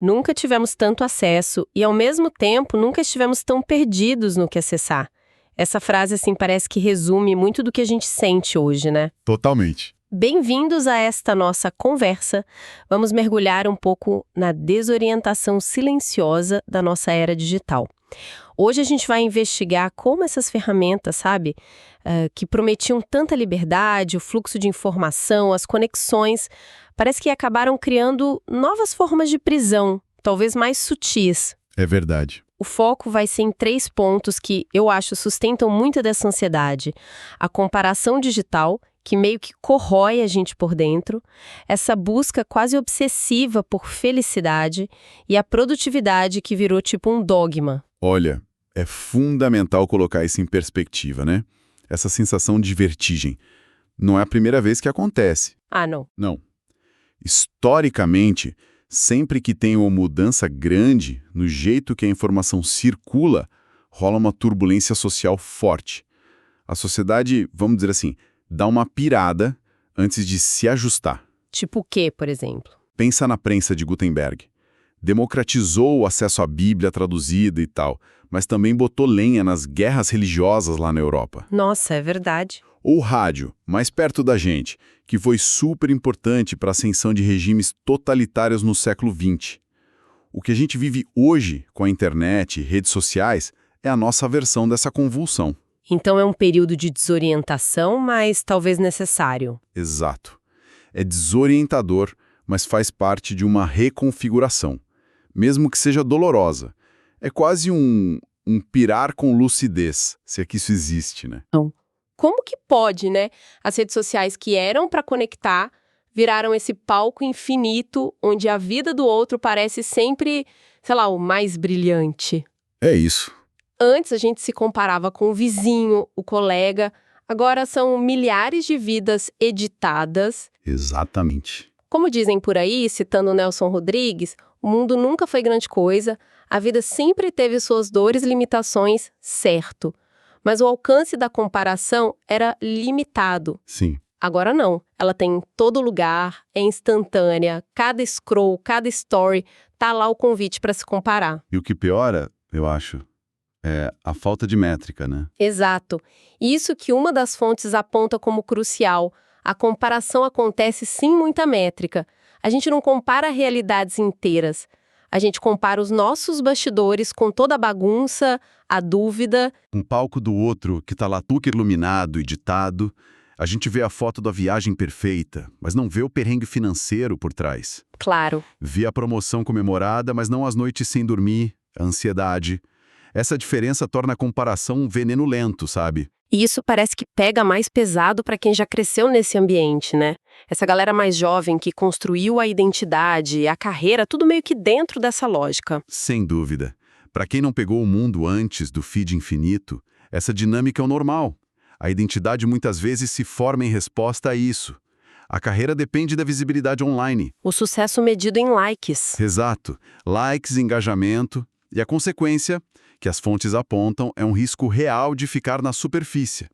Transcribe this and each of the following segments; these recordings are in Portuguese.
Nunca tivemos tanto acesso e, ao mesmo tempo, nunca estivemos tão perdidos no que acessar. Essa frase, assim, parece que resume muito do que a gente sente hoje, né? Totalmente. Bem-vindos a esta nossa conversa. Vamos mergulhar um pouco na desorientação silenciosa da nossa era digital. Hoje a gente vai investigar como essas ferramentas, sabe, que prometiam tanta liberdade, o fluxo de informação, as conexões, parece que acabaram criando novas formas de prisão, talvez mais sutis. É verdade. O foco vai ser em 3 pontos que eu acho sustentam muito dessa ansiedade. A comparação digital, que meio que corrói a gente por dentro, essa busca quase obsessiva por felicidade e a produtividade que virou tipo um dogma. Olha, é fundamental colocar isso em perspectiva, né? Essa sensação de vertigem. Não é a primeira vez que acontece. Ah, não. Não. Historicamente, sempre que tem uma mudança grande no jeito que a informação circula, rola uma turbulência social forte. A sociedade, vamos dizer assim, dá uma pirada antes de se ajustar. Tipo o quê, por exemplo? Pensa na prensa de Gutenberg. Democratizou o acesso à Bíblia traduzida e tal, mas também botou lenha nas guerras religiosas lá na Europa. Nossa, é verdade. Ou o rádio, mais perto da gente, que foi super importante para a ascensão de regimes totalitários no século XX. O que a gente vive hoje com a internet e redes sociais é a nossa versão dessa convulsão. Então é um período de desorientação, mas talvez necessário. Exato. É desorientador, mas faz parte de uma reconfiguração, mesmo que seja dolorosa. É quase um pirar com lucidez, se é que isso existe, né? Como que pode, né? As redes sociais que eram para conectar viraram esse palco infinito onde a vida do outro parece sempre, sei lá, o mais brilhante. É isso. Antes a gente se comparava com o vizinho, o colega. Agora são milhares de vidas editadas. Exatamente. Como dizem por aí, citando Nelson Rodrigues, o mundo nunca foi grande coisa, a vida sempre teve suas dores e limitações, certo. Mas o alcance da comparação era limitado. Sim. Agora não. Ela tem em todo lugar, é instantânea, cada scroll, cada story, tá lá o convite para se comparar. E o que piora, eu acho, é a falta de métrica, né? Exato. Isso que uma das fontes aponta como crucial. A comparação acontece sem muita métrica. A gente não compara realidades inteiras. A gente compara os nossos bastidores com toda a bagunça, a dúvida. Um palco do outro que tá lá tudo iluminado, editado. A gente vê a foto da viagem perfeita, mas não vê o perrengue financeiro por trás. Claro. Vê a promoção comemorada, mas não as noites sem dormir, a ansiedade. Essa diferença torna a comparação um veneno lento, sabe? E isso parece que pega mais pesado para quem já cresceu nesse ambiente, né? Essa galera mais jovem que construiu a identidade, a carreira, tudo meio que dentro dessa lógica. Sem dúvida. Para quem não pegou o mundo antes do feed infinito, essa dinâmica é o normal. A identidade muitas vezes se forma em resposta a isso. A carreira depende da visibilidade online. O sucesso medido em likes. Exato. Likes, engajamento. E a consequência, que as fontes apontam, é um risco real de ficar na superfície.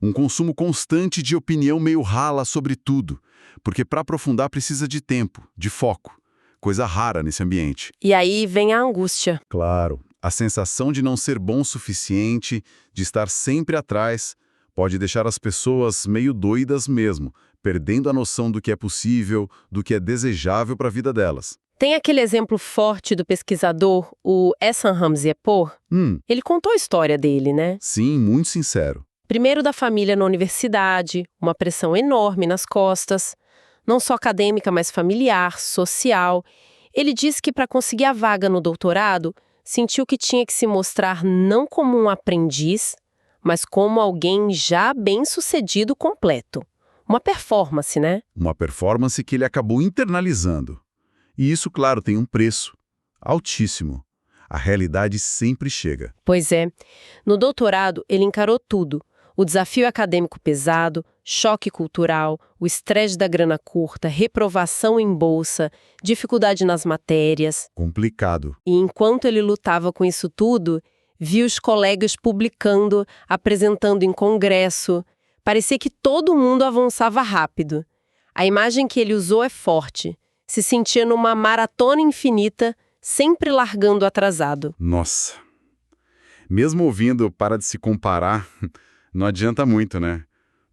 Um consumo constante de opinião meio rala sobre tudo. Porque para aprofundar precisa de tempo, de foco. Coisa rara nesse ambiente. E aí vem a angústia. Claro. A sensação de não ser bom o suficiente, de estar sempre atrás, pode deixar as pessoas meio doidas mesmo, perdendo a noção do que é possível, do que é desejável para a vida delas. Tem aquele exemplo forte do pesquisador, o Ehsan Hamzy-Epour. Ele contou a história dele, né? Sim, muito sincero. Primeiro da família na universidade, uma pressão enorme nas costas, não só acadêmica, mas familiar, social. Ele disse que para conseguir a vaga no doutorado, sentiu que tinha que se mostrar não como um aprendiz, mas como alguém já bem-sucedido completo. Uma performance, né? Uma performance que ele acabou internalizando. E isso, claro, tem um preço altíssimo. A realidade sempre chega. Pois é. No doutorado, ele encarou tudo. O desafio acadêmico pesado, choque cultural, o estresse da grana curta, reprovação em bolsa, dificuldade nas matérias. Complicado. E enquanto ele lutava com isso tudo, viu os colegas publicando, apresentando em congresso. Parecia que todo mundo avançava rápido. A imagem que ele usou é forte. Se sentia numa maratona infinita, sempre largando atrasado. Nossa. Mesmo ouvindo para de se comparar, não adianta muito, né?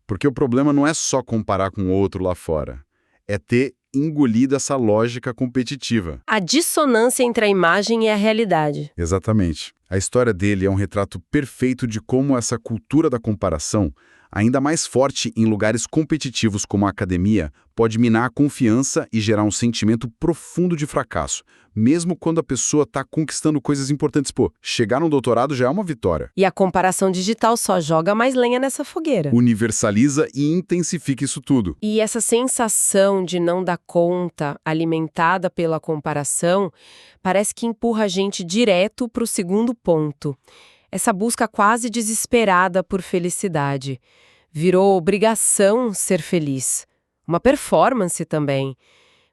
Porque o problema não é só comparar com o outro lá fora. É ter engolido essa lógica competitiva. A dissonância entre a imagem e a realidade. Exatamente. A história dele é um retrato perfeito de como essa cultura da comparação, ainda mais forte em lugares competitivos como a academia, pode minar a confiança e gerar um sentimento profundo de fracasso, mesmo quando a pessoa está conquistando coisas importantes. Pô, chegar no doutorado já é uma vitória. E a comparação digital só joga mais lenha nessa fogueira. Universaliza e intensifica isso tudo. E essa sensação de não dar conta, alimentada pela comparação, parece que empurra a gente direto para o segundo ponto. Essa busca quase desesperada por felicidade. Virou obrigação ser feliz. Uma performance também.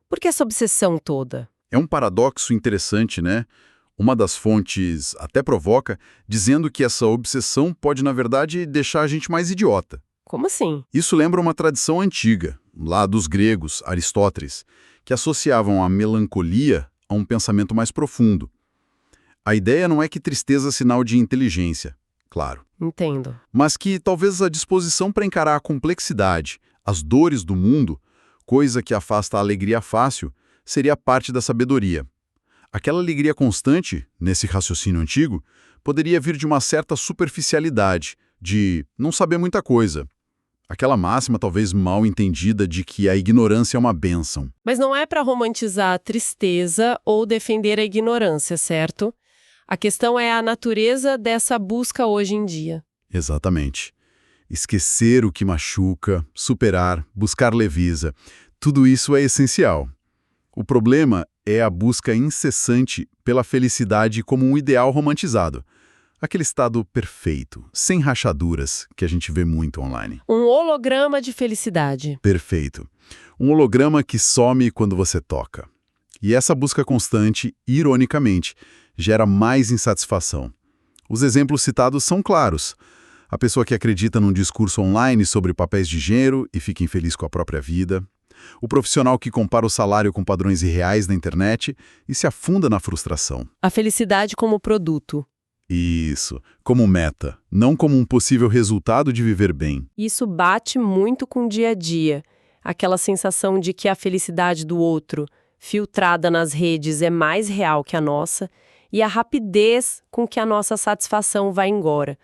Por que essa obsessão toda? É um paradoxo interessante, né? Uma das fontes até provoca, dizendo que essa obsessão pode, na verdade, deixar a gente mais idiota. Como assim? Isso lembra uma tradição antiga, lá dos gregos, Aristóteles, que associavam a melancolia a um pensamento mais profundo. A ideia não é que tristeza é sinal de inteligência, claro, Entendo. mas que talvez a disposição para encarar a complexidade, as dores do mundo, coisa que afasta a alegria fácil, seria parte da sabedoria. Aquela alegria constante, nesse raciocínio antigo, poderia vir de uma certa superficialidade, de não saber muita coisa. Aquela máxima talvez mal entendida de que a ignorância é uma bênção. Mas não é para romantizar a tristeza ou defender a ignorância, certo? A questão é a natureza dessa busca hoje em dia. Exatamente. Esquecer o que machuca, superar, buscar leveza, tudo isso é essencial. O problema é a busca incessante pela felicidade como um ideal romantizado. Aquele estado perfeito, sem rachaduras, que a gente vê muito online. Um holograma de felicidade. Perfeito. Um holograma que some quando você toca. E essa busca constante, ironicamente, gera mais insatisfação. Os exemplos citados são claros. A pessoa que acredita num discurso online sobre papéis de gênero e fica infeliz com a própria vida. O profissional que compara o salário com padrões irreais na internet e se afunda na frustração. A felicidade como produto. Isso, como meta, não como um possível resultado de viver bem. Isso bate muito com o dia a dia. Aquela sensação de que a felicidade do outro, filtrada nas redes, é mais real que a nossa, e a rapidez com que a nossa satisfação vai embora.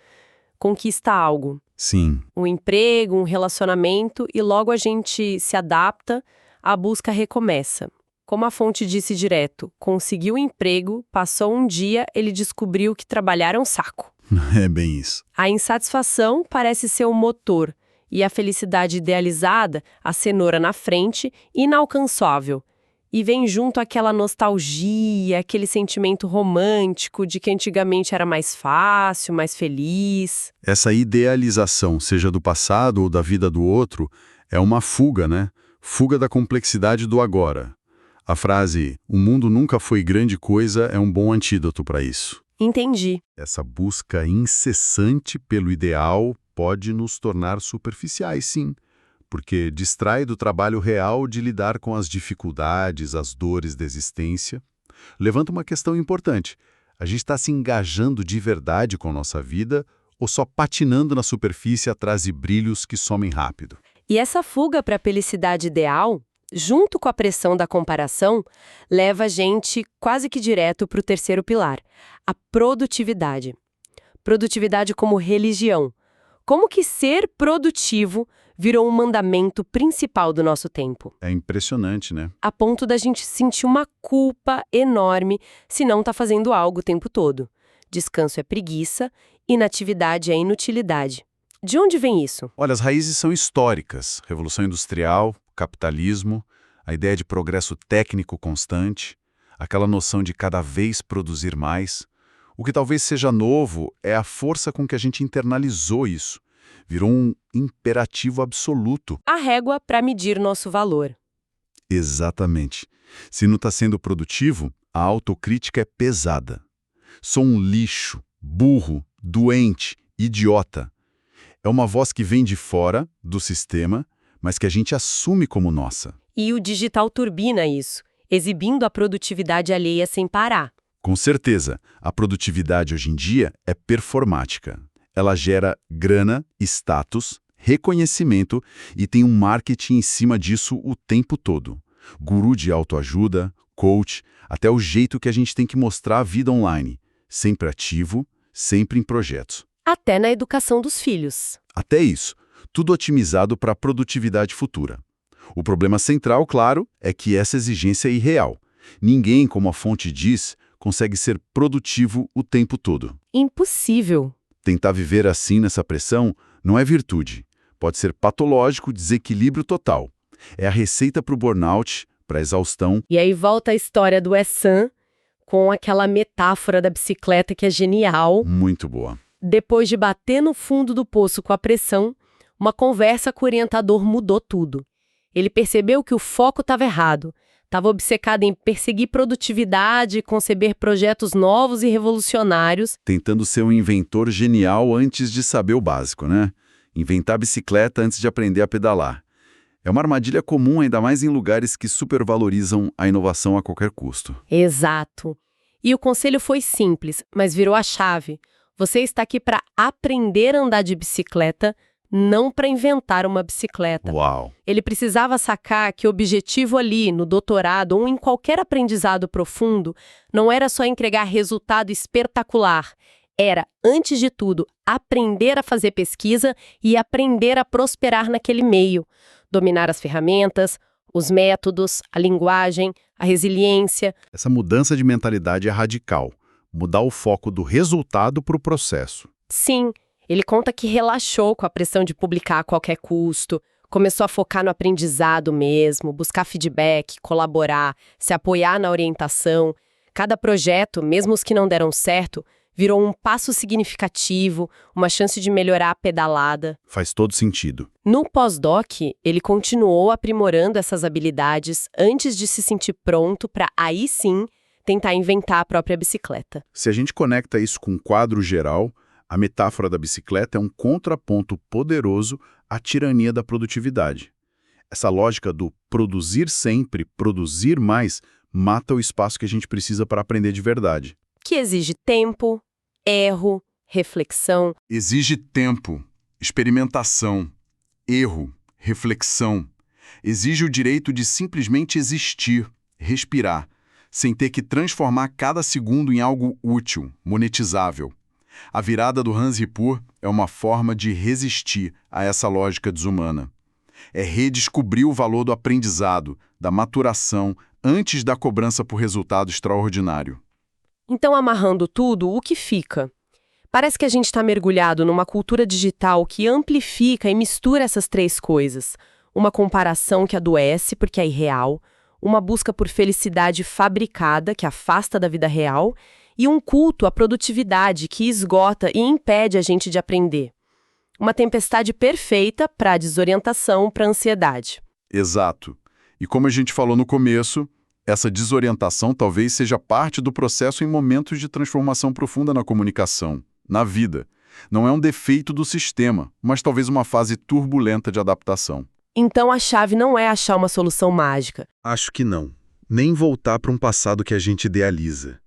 Conquista algo. Sim, Um emprego, um relacionamento, e logo a gente se adapta, a busca recomeça. Como a fonte disse direto, conseguiu o emprego, passou um dia, ele descobriu que trabalhar é um saco. é bem isso. A insatisfação parece ser o motor, e a felicidade idealizada, a cenoura na frente, inalcançável. E vem junto aquela nostalgia, aquele sentimento romântico de que antigamente era mais fácil, mais feliz. Essa idealização, seja do passado ou da vida do outro, é uma fuga, né? Fuga da complexidade do agora. A frase, o mundo nunca foi grande coisa, é um bom antídoto para isso. Entendi. Essa busca incessante pelo ideal pode nos tornar superficiais, sim, porque distrai do trabalho real de lidar com as dificuldades, as dores da existência. Levanta uma questão importante. A gente está se engajando de verdade com a nossa vida ou só patinando na superfície atrás de brilhos que somem rápido? E essa fuga para a felicidade ideal, junto com a pressão da comparação, leva a gente quase que direto para o terceiro pilar, a produtividade. Produtividade como religião. Como que ser produtivo virou um mandamento principal do nosso tempo. É impressionante, né? A ponto da gente sentir uma culpa enorme se não está fazendo algo o tempo todo. Descanso é preguiça, inatividade é inutilidade. De onde vem isso? Olha, as raízes são históricas. Revolução Industrial, capitalismo, a ideia de progresso técnico constante, aquela noção de cada vez produzir mais. O que talvez seja novo é a força com que a gente internalizou isso. Virou um imperativo absoluto. A régua para medir nosso valor. Exatamente. Se não está sendo produtivo, a autocrítica é pesada. Sou um lixo, burro, doente, idiota. É uma voz que vem de fora, do sistema, mas que a gente assume como nossa. E o digital turbina isso. exibindo a produtividade alheia sem parar. Com certeza, a produtividade hoje em dia é performática. Ela gera grana, status, reconhecimento e tem um marketing em cima disso o tempo todo. Guru de autoajuda, coach, até o jeito que a gente tem que mostrar a vida online. Sempre ativo, sempre em projetos. Até na educação dos filhos. Até isso, tudo otimizado para a produtividade futura. O problema central, claro, é que essa exigência é irreal. Ninguém, como a fonte diz, consegue ser produtivo o tempo todo. Impossível. Tentar viver assim nessa pressão não é virtude. Pode ser patológico, desequilíbrio total. É a receita para o burnout, para a exaustão. E aí volta a história do Essan com aquela metáfora da bicicleta que é genial. Muito boa. Depois de bater no fundo do poço com a pressão, uma conversa com o orientador mudou tudo. Ele percebeu que o foco estava errado. Estava obcecado em perseguir produtividade, conceber projetos novos e revolucionários. Tentando ser um inventor genial antes de saber o básico, né? Inventar bicicleta antes de aprender a pedalar. É uma armadilha comum, ainda mais em lugares que supervalorizam a inovação a qualquer custo. Exato. E o conselho foi simples, mas virou a chave. Você está aqui para aprender a andar de bicicleta, não para inventar uma bicicleta. Uau! Ele precisava sacar que o objetivo ali, no doutorado ou em qualquer aprendizado profundo, não era só entregar resultado espetacular. Era, antes de tudo, aprender a fazer pesquisa e aprender a prosperar naquele meio. Dominar as ferramentas, os métodos, a linguagem, a resiliência. Essa mudança de mentalidade é radical. Mudar o foco do resultado para o processo. Sim. Ele conta que relaxou com a pressão de publicar a qualquer custo, começou a focar no aprendizado mesmo, buscar feedback, colaborar, se apoiar na orientação. Cada projeto, mesmo os que não deram certo, virou um passo significativo, uma chance de melhorar a pedalada. Faz todo sentido. No pós-doc, ele continuou aprimorando essas habilidades antes de se sentir pronto para, aí sim, tentar inventar a própria bicicleta. Se a gente conecta isso com um quadro geral, a metáfora da bicicleta é um contraponto poderoso à tirania da produtividade. Essa lógica do produzir sempre, produzir mais, mata o espaço que a gente precisa para aprender de verdade. Que exige tempo, erro, reflexão. Exige tempo, experimentação, erro, reflexão. Exige o direito de simplesmente existir, respirar, sem ter que transformar cada segundo em algo útil, monetizável. A virada do Hans Ripur é uma forma de resistir a essa lógica desumana. É redescobrir o valor do aprendizado, da maturação, antes da cobrança por resultado extraordinário. Então, amarrando tudo, o que fica? Parece que a gente está mergulhado numa cultura digital que amplifica e mistura essas três coisas. Uma comparação que adoece porque é irreal, uma busca por felicidade fabricada que afasta da vida real e um culto à produtividade que esgota e impede a gente de aprender. Uma tempestade perfeita para a desorientação, para a ansiedade. Exato. E como a gente falou no começo, essa desorientação talvez seja parte do processo em momentos de transformação profunda na comunicação, na vida. Não é um defeito do sistema, mas talvez uma fase turbulenta de adaptação. Então a chave não é achar uma solução mágica. Acho que não. Nem voltar para um passado que a gente idealiza.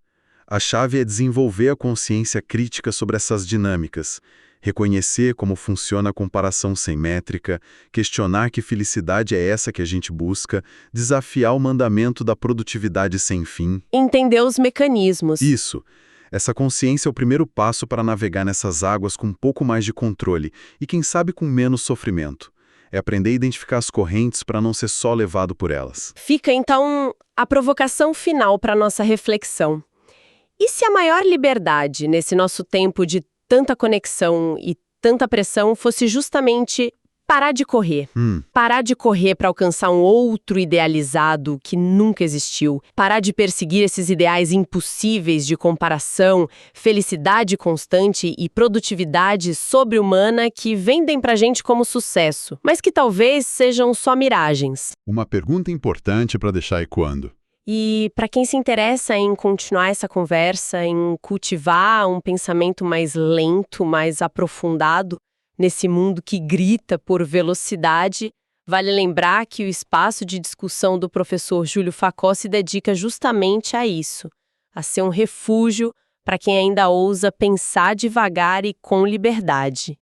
A chave é desenvolver a consciência crítica sobre essas dinâmicas, reconhecer como funciona a comparação sem métrica, questionar que felicidade é essa que a gente busca, desafiar o mandamento da produtividade sem fim. Entender os mecanismos. Isso. Essa consciência é o primeiro passo para navegar nessas águas com um pouco mais de controle e, quem sabe, com menos sofrimento. É aprender a identificar as correntes para não ser só levado por elas. Fica, então, a provocação final para a nossa reflexão. E se a maior liberdade nesse nosso tempo de tanta conexão e tanta pressão fosse justamente parar de correr? Parar de correr para alcançar um outro idealizado que nunca existiu. Parar de perseguir esses ideais impossíveis de comparação, felicidade constante e produtividade sobre-humana que vendem pra gente como sucesso, mas que talvez sejam só miragens. Uma pergunta importante para deixar ecoando. E para quem se interessa em continuar essa conversa, em cultivar um pensamento mais lento, mais aprofundado, nesse mundo que grita por velocidade, Vale lembrar que o espaço de discussão do professor Júlio Facó se dedica justamente a isso, a ser um refúgio para quem ainda ousa pensar devagar e com liberdade.